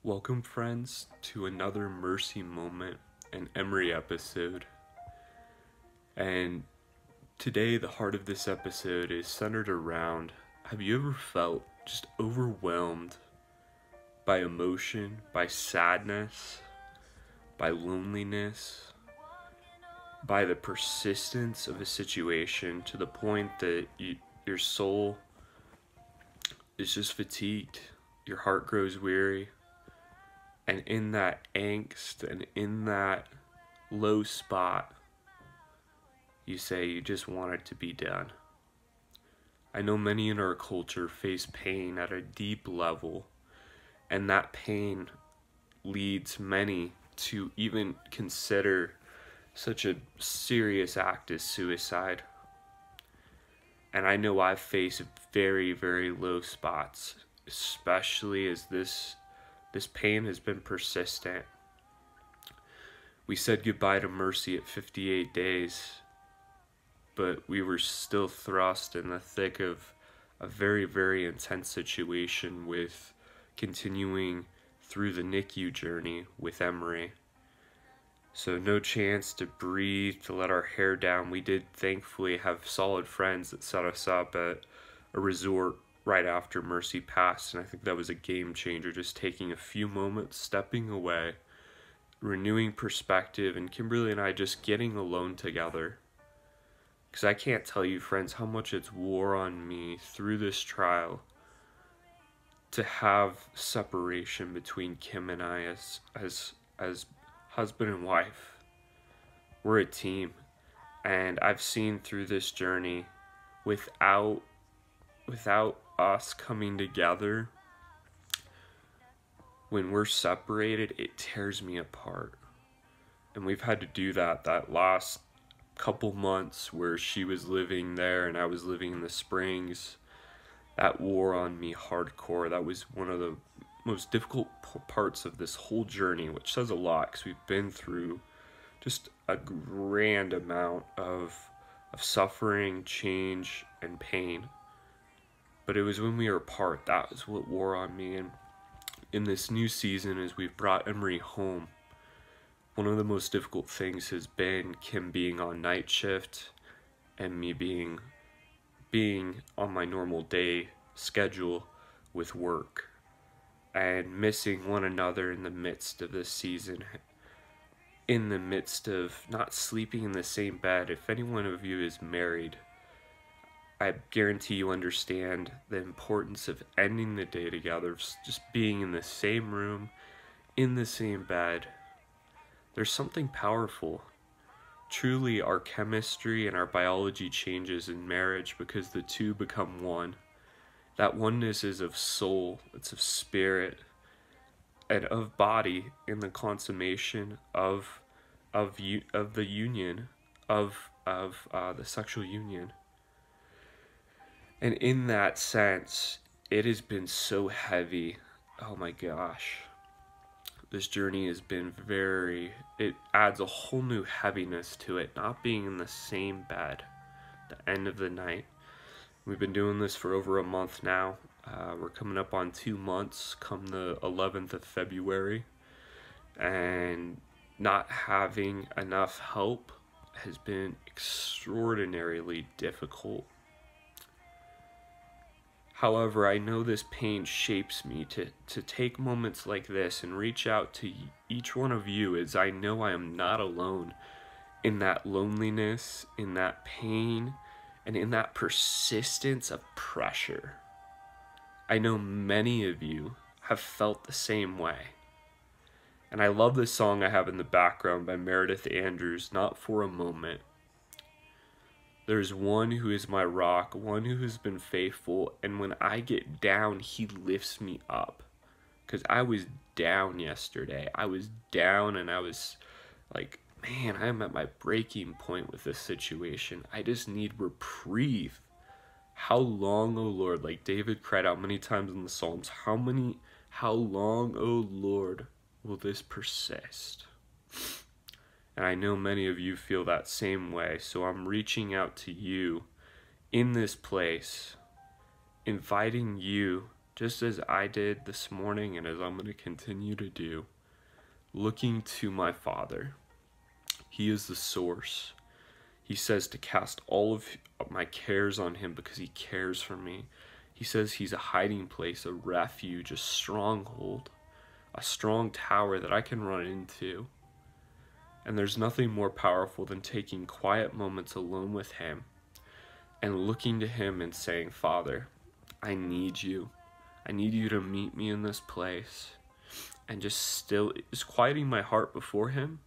Welcome, friends, to another Mercy Moment and Emery episode. And today, the heart of this episode is centered around, have you ever felt just overwhelmed by emotion, by sadness, by loneliness, by the persistence of a situation to the point that your soul is just fatigued, your heart grows weary, and in that angst and in that low spot, you say you just want it to be done. I know many in our culture face pain at a deep level, and that pain leads many to even consider such a serious act as suicide. And I know I've faced very, very low spots, especially as this pain has been persistent. We said goodbye to Mercy at 58 days, but we were still thrust in the thick of a very, very intense situation with continuing through the NICU journey with Emery. So no chance to breathe, to let our hair down. We did thankfully have solid friends that set us up at a resort right after Mercy passed, and I think that was a game changer, just taking a few moments, stepping away, renewing perspective, and Kimberly and I just getting alone together. Because I can't tell you, friends, how much it's wore on me through this trial to have separation between Kim and I as husband and wife. We're a team, and I've seen through this journey without us coming together, when we're separated, it tears me apart. And we've had to do that last couple months where she was living there and I was living in the Springs. That wore on me hardcore. That was one of the most difficult parts of this whole journey, which says a lot because we've been through just a grand amount of suffering, change, and pain. But it was when we were apart, that was what wore on me. And in this new season, as we've brought Emery home, one of the most difficult things has been Kim being on night shift and me being on my normal day schedule with work, and missing one another in the midst of this season, in the midst of not sleeping in the same bed. If any one of you is married, I guarantee you understand the importance of ending the day together, just being in the same room, in the same bed. There's something powerful. Truly, our chemistry and our biology changes in marriage because the two become one. That oneness is of soul, it's of spirit, and of body in the consummation of the union, of the sexual union. And in that sense, it has been so heavy. Oh my gosh. This journey has been it adds a whole new heaviness to it, not being in the same bed at the end of the night. We've been doing this for over a month now. We're coming up on 2 months come the 11th of February. And not having enough help has been extraordinarily difficult. However, I know this pain shapes me to take moments like this and reach out to each one of you, as I know I am not alone in that loneliness, in that pain, and in that persistence of pressure. I know many of you have felt the same way. And I love this song I have in the background by Meredith Andrews, Not for a Moment. There's one who is my rock, one who has been faithful, and when I get down, he lifts me up. Because I was down yesterday. I was down and I was like, man, I'm at my breaking point with this situation. I just need reprieve. How long, O Lord? Like David cried out many times in the Psalms, how long, O Lord, will this persist? And I know many of you feel that same way, so I'm reaching out to you in this place, inviting you just as I did this morning and as I'm going to continue to do, looking to my Father. He is the source. He says to cast all of my cares on him because he cares for me. He says he's a hiding place, a refuge, a stronghold, a strong tower that I can run into. And there's nothing more powerful than taking quiet moments alone with him and looking to him and saying, Father, I need you. I need you to meet me in this place. And just quieting my heart before him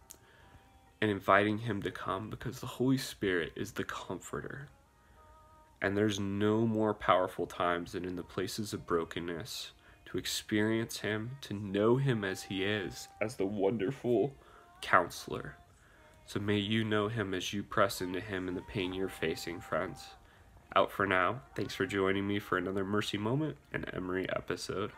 and inviting him to come, because the Holy Spirit is the comforter. And there's no more powerful times than in the places of brokenness to experience him, to know him as he is, as the wonderful counselor. So may you know him as you press into him in the pain you're facing, friends. Out for now. Thanks for joining me for another Mercy Moment and Emery episode.